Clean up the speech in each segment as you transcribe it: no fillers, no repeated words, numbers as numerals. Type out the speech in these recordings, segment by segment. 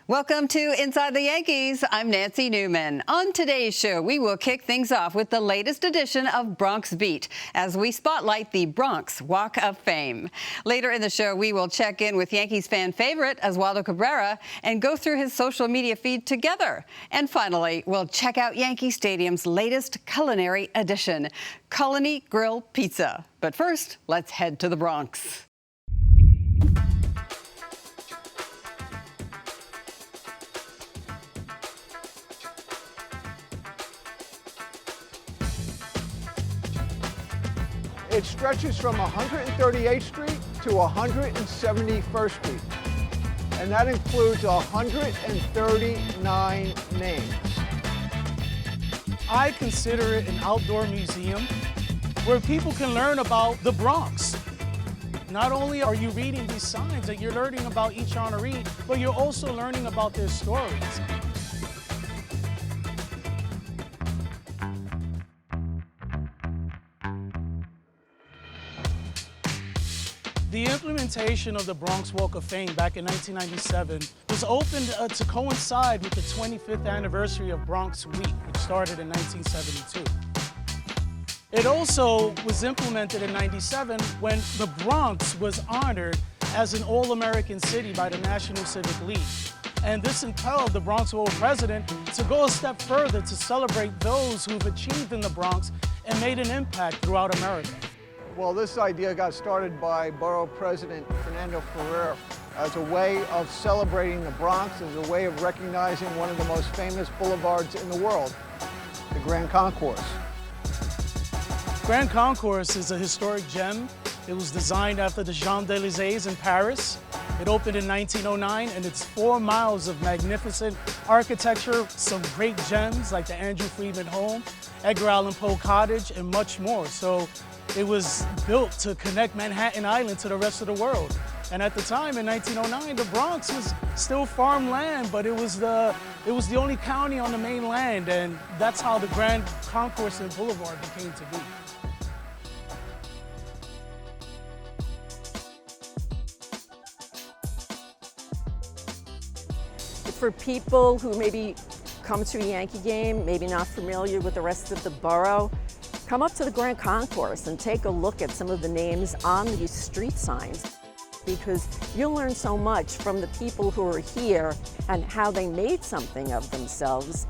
Welcome to Inside the Yankees. I'm Nancy Newman. On today's show, we will kick things off with the latest edition of Bronx Beat as we spotlight the Bronx Walk of Fame. Later in the show, we will check in with Yankees fan favorite Oswaldo Cabrera and go through his social media feed together. And finally, we'll check out Yankee Stadium's latest culinary edition, Colony Grill Pizza. But first, let's head to the Bronx. It stretches from 138th Street to 171st Street, and that includes 139 names. I consider it an outdoor museum where people can learn about the Bronx. Not only are you reading these signs that you're learning about each honoree, but you're also learning about their stories. The implementation of the Bronx Walk of Fame back in 1997 was opened to coincide with the 25th anniversary of Bronx Week, which started in 1972. It also was implemented in 97 when the Bronx was honored as an All-American City by the National Civic League. And this impelled the Bronxville president to go a step further to celebrate those who've achieved in the Bronx and made an impact throughout America. Well, this idea got started by Borough President Fernando Ferrer as a way of celebrating the Bronx, as a way of recognizing one of the most famous boulevards in the world, the Grand Concourse. Grand Concourse is a historic gem. It was designed after the Champs-Élysées in Paris. It opened in 1909, and it's 4 miles of magnificent architecture, some great gems like the Andrew Freedman Home, Edgar Allan Poe Cottage, and much more. So it was built to connect Manhattan Island to the rest of the world. And at the time, in 1909, the Bronx was still farmland, but it was the only county on the mainland, and that's how the Grand Concourse and Boulevard became to be. For people who maybe come to a Yankee game, maybe not familiar with the rest of the borough, come up to the Grand Concourse and take a look at some of the names on these street signs, because you'll learn so much from the people who are here and how they made something of themselves.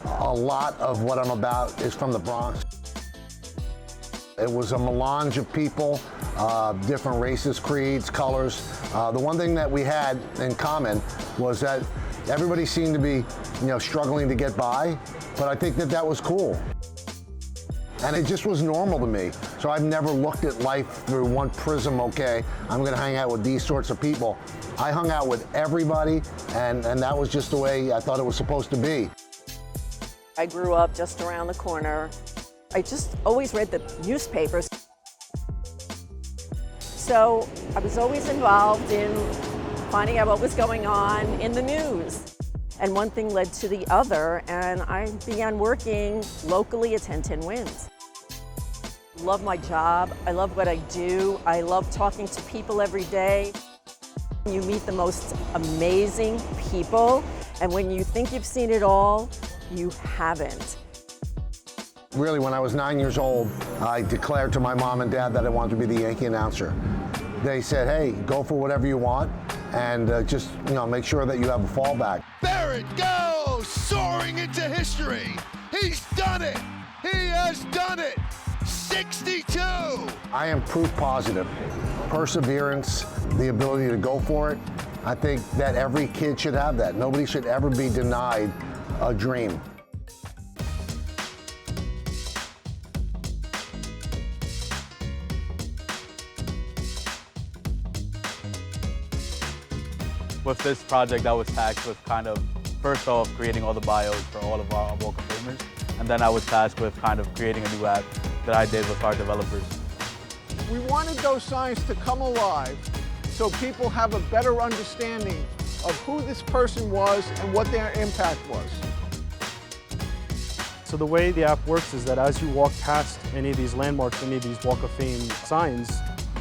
A lot of what I'm about is from the Bronx. It was a melange of people, different races, creeds, colors. The one thing that we had in common was that everybody seemed to be, struggling to get by, but I think that was cool. And it just was normal to me. So I've never looked at life through one prism, okay, I'm gonna hang out with these sorts of people. I hung out with everybody, and that was just the way I thought it was supposed to be. I grew up just around the corner. I just always read the newspapers. So I was always involved in finding out what was going on in the news. And one thing led to the other, and I began working locally at 1010 Wins. I love my job. I love what I do. I love talking to people every day. You meet the most amazing people, and when you think you've seen it all, you haven't. Really, when I was 9 years old, I declared to my mom and dad that I wanted to be the Yankee announcer. They said, hey, go for whatever you want, and just make sure that you have a fallback. There it goes, soaring into history. He's done it. He has done it. 62. I am proof positive. Perseverance, the ability to go for it. I think that every kid should have that. Nobody should ever be denied a dream. With this project, I was tasked with first off, creating all the bios for all of our Walk of Famers, and then I was tasked with creating a new app that I did with our developers. We wanted those signs to come alive so people have a better understanding of who this person was and what their impact was. So the way the app works is that as you walk past any of these landmarks, any of these Walk of Fame signs,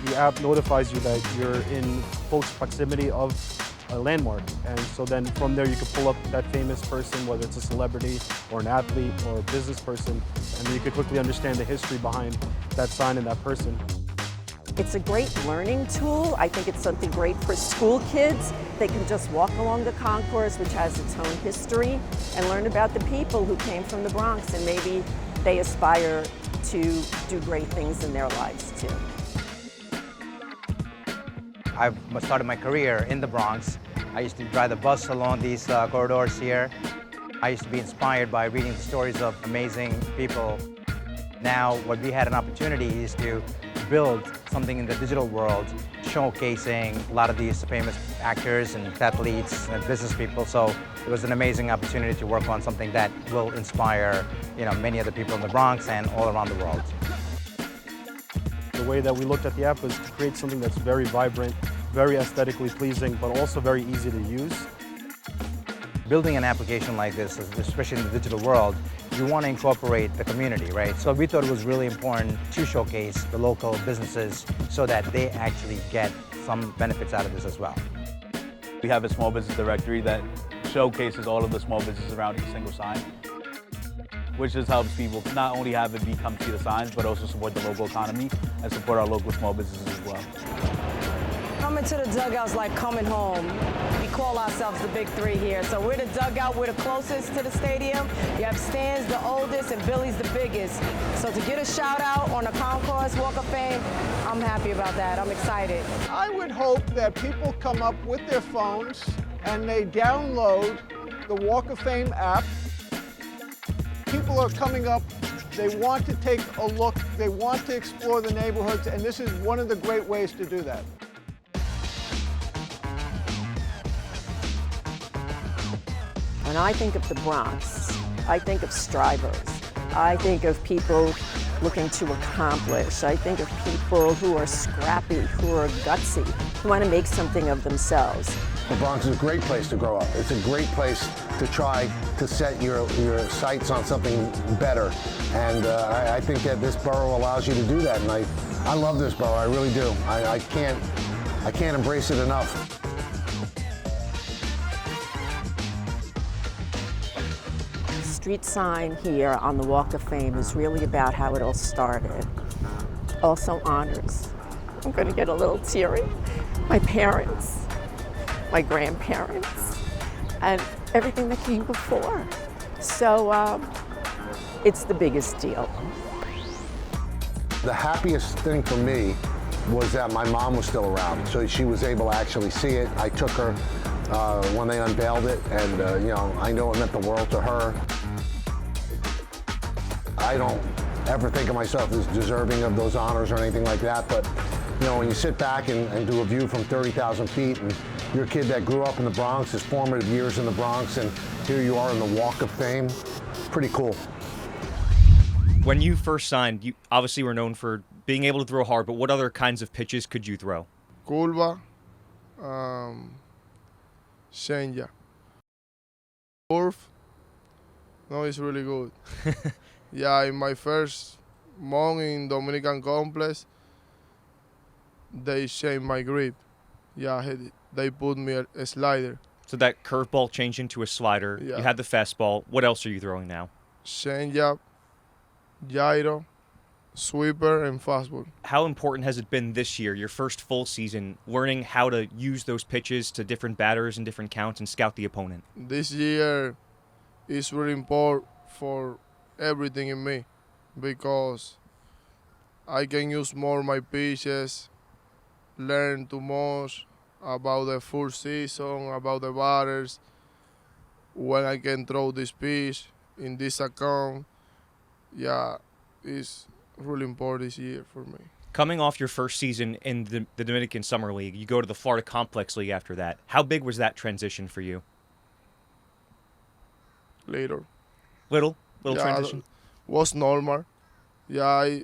the app notifies you that you're in close proximity of a landmark. And so then from there you could pull up that famous person, whether it's a celebrity or an athlete or a business person, and then you could quickly understand the history behind that sign and that person. It's a great learning tool. I think it's something great for school kids. They can just walk along the concourse, which has its own history, and learn about the people who came from the Bronx, and maybe they aspire to do great things in their lives too. I've started my career in the Bronx. I used to drive the bus along these corridors here. I used to be inspired by reading the stories of amazing people. Now, what we had an opportunity is to build something in the digital world, showcasing a lot of these famous actors and athletes and business people. So it was an amazing opportunity to work on something that will inspire, many other people in the Bronx and all around the world. The way that we looked at the app was to create something that's very vibrant, very aesthetically pleasing, but also very easy to use. Building an application like this, especially in the digital world, you want to incorporate the community, right? So we thought it was really important to showcase the local businesses so that they actually get some benefits out of this as well. We have a small business directory that showcases all of the small businesses around each single sign, which just helps people not only have it come see the signs, but also support the local economy and support our local small businesses as well. Coming to the dugout's like coming home. We call ourselves the Big Three here. So we're the dugout, we're the closest to the stadium. You have Stan's the oldest and Billy's the biggest. So to get a shout out on the Concourse Walk of Fame, I'm happy about that. I'm excited. I would hope that people come up with their phones and they download the Walk of Fame app. People are coming up, they want to take a look, they want to explore the neighborhoods, and this is one of the great ways to do that. When I think of the Bronx, I think of strivers. I think of people looking to accomplish. I think of people who are scrappy, who are gutsy, who want to make something of themselves. The Bronx is a great place to grow up. It's a great place to try to set your sights on something better. And I think that this borough allows you to do that. And I love this borough, I really do. I can't embrace it enough. Street sign here on the Walk of Fame is really about how it all started. Also honors. I'm going to get a little teary. My parents, my grandparents, and everything that came before. So it's the biggest deal. The happiest thing for me was that my mom was still around, so she was able to actually see it. I took her when they unveiled it, and I know it meant the world to her. I don't ever think of myself as deserving of those honors or anything like that, but when you sit back and do a view from 30,000 feet, and you're a kid that grew up in the Bronx, his formative years in the Bronx, and here you are in the Walk of Fame, pretty cool. When you first signed, you obviously were known for being able to throw hard, but what other kinds of pitches could you throw? Curva, changeup. Curve, no, it's really good. Yeah, in my first month in Dominican Complex, they changed my grip. Yeah, they put me a slider. So that curveball changed into a slider. Yeah. You had the fastball. What else are you throwing now? Changeup, gyro, sweeper, and fastball. How important has it been this year, your first full season, learning how to use those pitches to different batters and different counts and scout the opponent? This year is really important for everything in me because I can use more my pitches, learn too much about the full season, about the batters, when I can throw this pitch in this account. Yeah, it's really important this year for me. Coming off your first season in the Dominican Summer League, you go to the Florida Complex League after that. How big was that transition for you? Little Little transition? Was normal. Yeah,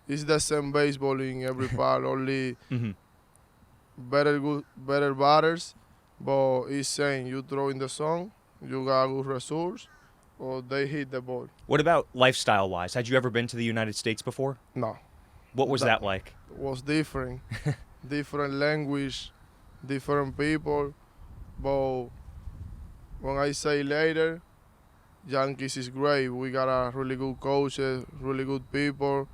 it's the same baseball in every part, only better batters, but it's saying you throw in the zone, you got good results, or they hit the ball. What about lifestyle-wise? Had you ever been to the United States before? No. What was that like? Was different. Different language, different people, But when I say later, Yankees is great. We got a really good coaches, really good people.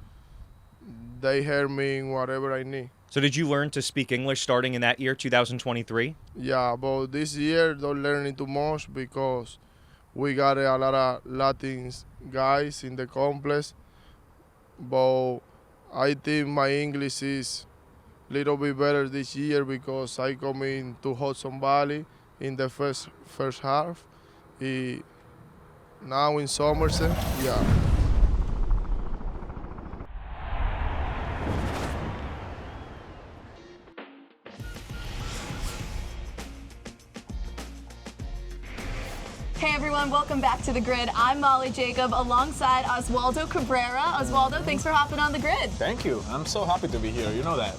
They help me in whatever I need. So did you learn to speak English starting in that year, 2023? Yeah, but this year don't learn it too much because we got a lot of Latin guys in the complex. But I think my English is a little bit better this year because I come in to Hudson Valley in the first half. Now in Somerset, yeah. Hey everyone, welcome back to The Grid. I'm Molly Jacob alongside Oswaldo Cabrera. Oswaldo, thanks for hopping on The Grid. Thank you. I'm so happy to be here. You know that.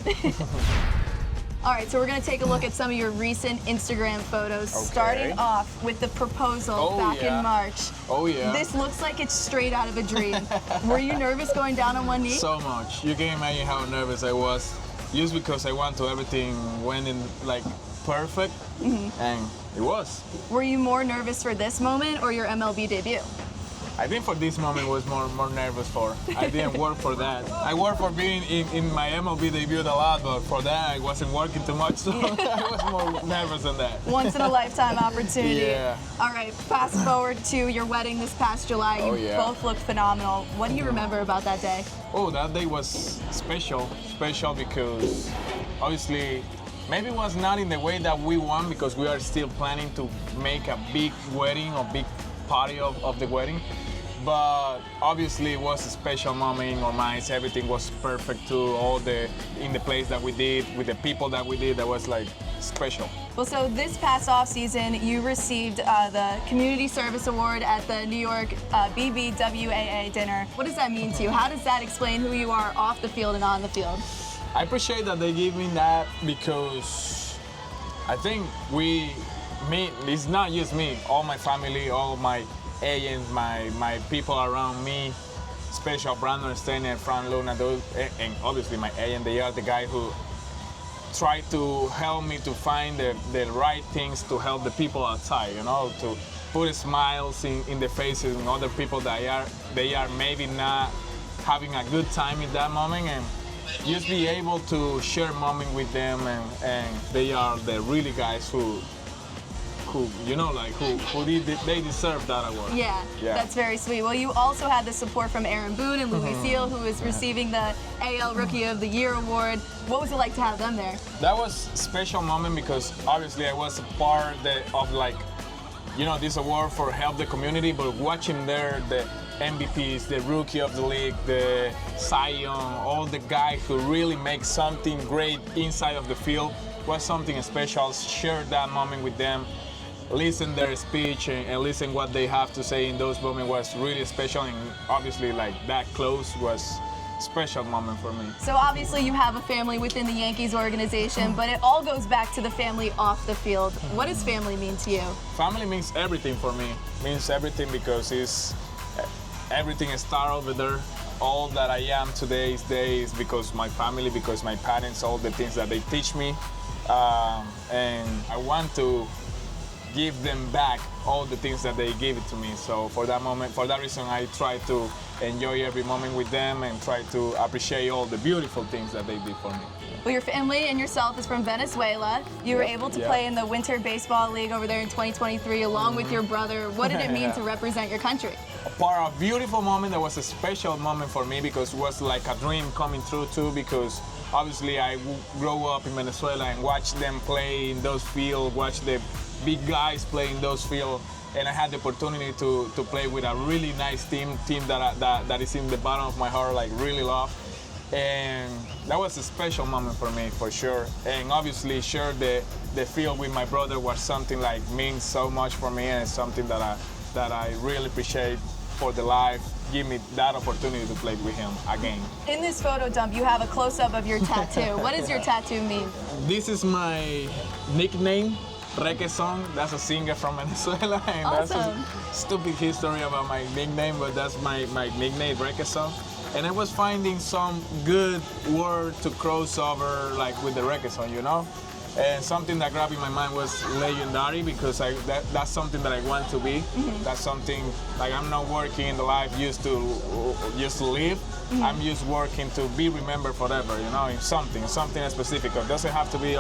All right, so we're going to take a look at some of your recent Instagram photos, starting off with the proposal back in March. Oh, yeah. This looks like it's straight out of a dream. Were you nervous going down on one knee? So much. You can imagine how nervous I was, just because I want to everything went in like perfect, and it was. Were you more nervous for this moment or your MLB debut? I think for this moment was more nervous for. I didn't work for that. I worked for being in my MLB debut a lot, but for that I wasn't working too much, so I was more nervous than that. Once in a lifetime opportunity. Yeah. All right, fast forward to your wedding this past July. You both looked phenomenal. What do you remember about that day? Oh, that day was special because obviously maybe it was not in the way that we want because we are still planning to make a big wedding or big party of the wedding. But obviously it was a special moment in our minds. Everything was perfect too. In the place that we did, with the people that we did, that was like special. Well, so this past off season, you received the Community Service Award at the New York BBWAA dinner. What does that mean to you? How does that explain who you are off the field and on the field? I appreciate that they give me that because I think it's not just me, all my family, all my agents, my people around me, special Brandon Steiner, Frank Luna, those, and obviously my agent, they are the guy who try to help me to find the right things to help the people outside, you know, to put smiles in the faces of other people that they are maybe not having a good time in that moment, and just be able to share a moment with them, and they are the really guys who you know, like they deserve that award. Yeah, that's very sweet. Well, you also had the support from Aaron Boone and Louis Seal, who is receiving the AL Rookie of the Year award. What was it like to have them there? That was a special moment because obviously I was a part of like, you know, this award for help the community, but watching there the MVPs, the Rookie of the League, the Cy Young, all the guys who really make something great inside of the field was something special. Share that moment with them. Listen their speech and listen what they have to say in those moments was really special, and obviously like that close was a special moment for me. So obviously you have a family within the Yankees organization, but it all goes back to the family off the field. What does family mean to you? Family means everything for me. Means everything because everything started over there. All that I am today is because my family, because my parents, all the things that they teach me, and I want to give them back all the things that they gave it to me. So for that reason, I try to enjoy every moment with them and try to appreciate all the beautiful things that they did for me. Well, your family and yourself is from Venezuela. You were able to play in the Winter Baseball League over there in 2023 along with your brother. What did it mean to represent your country? For a beautiful moment, that was a special moment for me because it was like a dream coming true too, because obviously I grew up in Venezuela and watched them play in those fields, watch the big guys play in those fields, and I had the opportunity to play with a really nice team that is in the bottom of my heart, like really love. And that was a special moment for me, for sure. And obviously share the field with my brother was something like means so much for me, and it's something that I really appreciate for the life. Give me that opportunity to play with him again. In this photo dump, you have a close-up of your tattoo. What does your tattoo mean? This is my nickname, Reggae Song. That's a singer from Venezuela, and awesome. That's a stupid history about my nickname, but that's my nickname, Reggae Song. And I was finding some good word to cross over, like with the reggae song, you know? And something that grabbed in my mind was legendary, because that's something that I want to be. That's something, like, I'm not working in the life used to live. I'm just working to be remembered forever, you know, in something specific. It doesn't have to be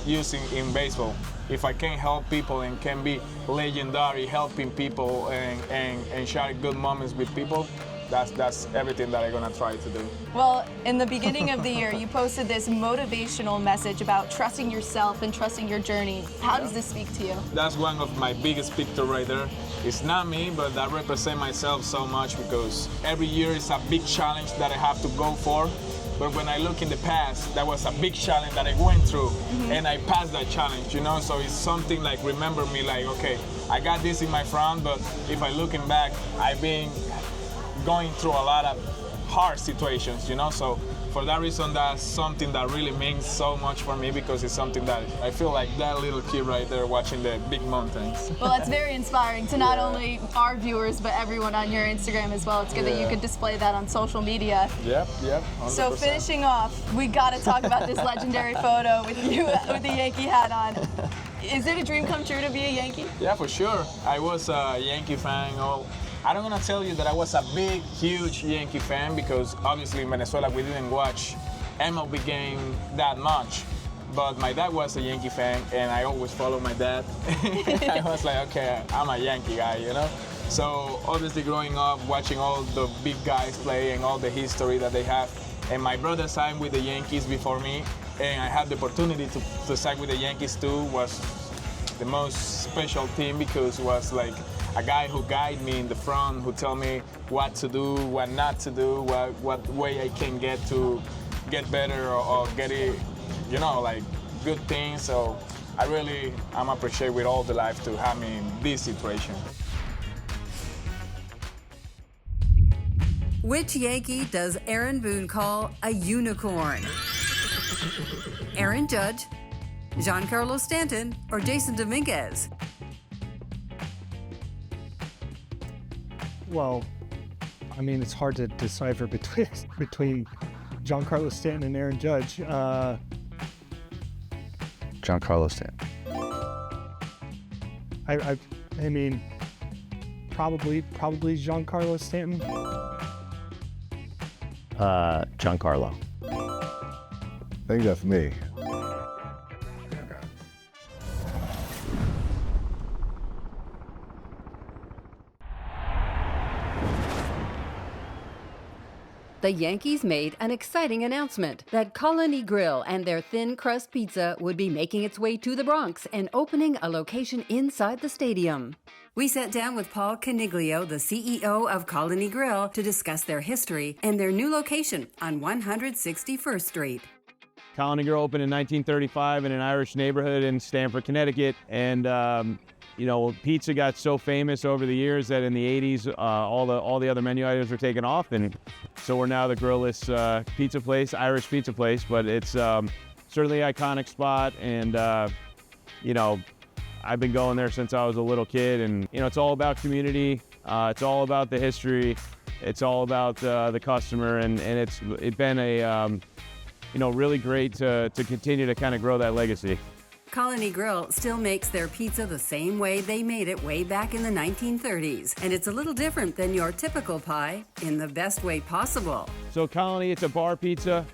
used in baseball. If I can help people and can be legendary, helping people and sharing good moments with people, that's everything that I'm gonna try to do. Well, in the beginning of the year, you posted this motivational message about trusting yourself and trusting your journey. How does this speak to you? That's one of my biggest picture right there. It's not me, but that represents myself so much, because every year is a big challenge that I have to go for. But when I look in the past, that was a big challenge that I went through, and I passed that challenge, you know? So it's something like, remember me, like, okay, I got this in my front, but if I looking back, I've been going through a lot of hard situations, you know? So for that reason, that's something that really means so much for me, because it's something that I feel like that little kid right there watching the big mountains. Well, that's very inspiring to not only our viewers, but everyone on your Instagram as well. It's good that you could display that on social media. Yep, 100%. So finishing off, we gotta talk about this legendary photo with you with the Yankee hat on. Is it a dream come true to be a Yankee? Yeah, for sure. I was a Yankee fan. I don't want to tell you that I was a big, huge Yankee fan, because obviously in Venezuela we didn't watch MLB game that much. But my dad was a Yankee fan, and I always followed my dad. I was like, okay, I'm a Yankee guy, you know? So obviously growing up, watching all the big guys play and all the history that they have. And my brother signed with the Yankees before me, and I had the opportunity to sign with the Yankees too. Was the most special team, because it was like a guy who guided me in the front, who tell me what to do, what not to do, what way I can get to get better or get it, you know, like good things. So I'm appreciate with all the life to have me in this situation. Which Yankee does Aaron Boone call a unicorn? Aaron Judge, Giancarlo Stanton, or Jason Dominguez? Well, I mean, it's hard to decipher between Giancarlo Stanton and Aaron Judge. Giancarlo Stanton. I mean, probably Giancarlo Stanton. Giancarlo. I think that's me. The Yankees made an exciting announcement that Colony Grill and their thin crust pizza would be making its way to the Bronx and opening a location inside the stadium. We sat down with Paul Caniglio, the CEO of Colony Grill, to discuss their history and their new location on 161st Street. Colony Grill opened in 1935 in an Irish neighborhood in Stamford, Connecticut, and you know, pizza got so famous over the years that in the 80s, all the other menu items were taken off, and so we're now the grillless pizza place, Irish pizza place. But it's certainly an iconic spot, and you know, I've been going there since I was a little kid, and you know, it's all about community, it's all about the history, it's all about the customer, and it's been a you know, really great to continue to kind of grow that legacy. Colony Grill still makes their pizza the same way they made it way back in the 1930s. And it's a little different than your typical pie in the best way possible. So Colony, it's a bar pizza,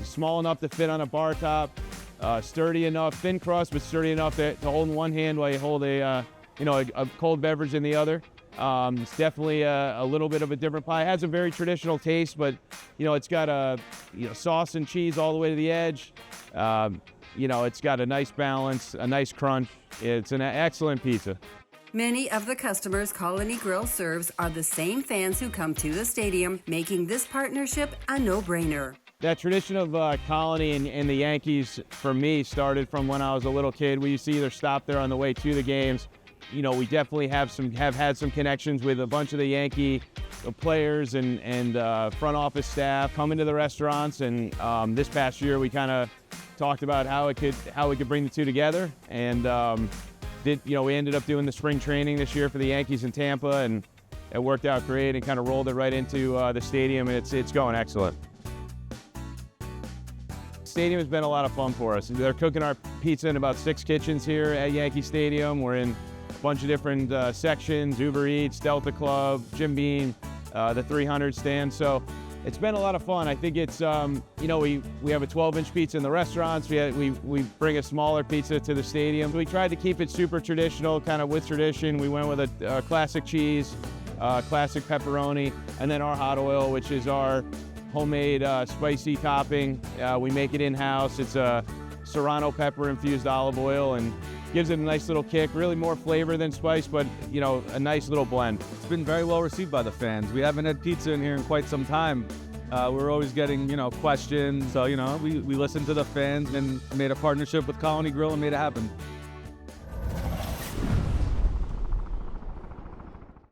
small enough to fit on a bar top, sturdy enough, thin crust, but sturdy enough to hold in one hand while you hold a cold beverage in the other. It's definitely a little bit of a different pie. It has a very traditional taste, but you know, it's got sauce and cheese all the way to the edge. You know, it's got a nice balance, a nice crunch. It's an excellent pizza. Many of the customers Colony Grill serves are the same fans who come to the stadium, making this partnership a no-brainer. That tradition of Colony and the Yankees, for me, started from when I was a little kid. We used to either stop there on the way to the games. You know, we definitely have had some connections with a bunch of the Yankee players and front office staff coming to the restaurants. And this past year, we kind of talked about how we could bring the two together, and we ended up doing the spring training this year for the Yankees in Tampa, and it worked out great and kind of rolled it right into the stadium, and it's going excellent. The stadium has been a lot of fun for us. They're cooking our pizza in about 6 kitchens here at Yankee Stadium. We're in a bunch of different sections, Uber Eats, Delta Club, Jim Beam, the 300 stand. So it's been a lot of fun. I think it's, you know, we have a 12-inch pizza in the restaurants. We bring a smaller pizza to the stadium. We tried to keep it super traditional, kind of with tradition. We went with a classic cheese, classic pepperoni, and then our hot oil, which is our homemade spicy topping. We make it in-house. It's a serrano pepper infused olive oil and gives it a nice little kick, really more flavor than spice, but you know, a nice little blend. It's been very well received by the fans. We haven't had pizza in here in quite some time. We're always getting, you know, questions. So, you know, we listened to the fans and made a partnership with Colony Grill and made it happen.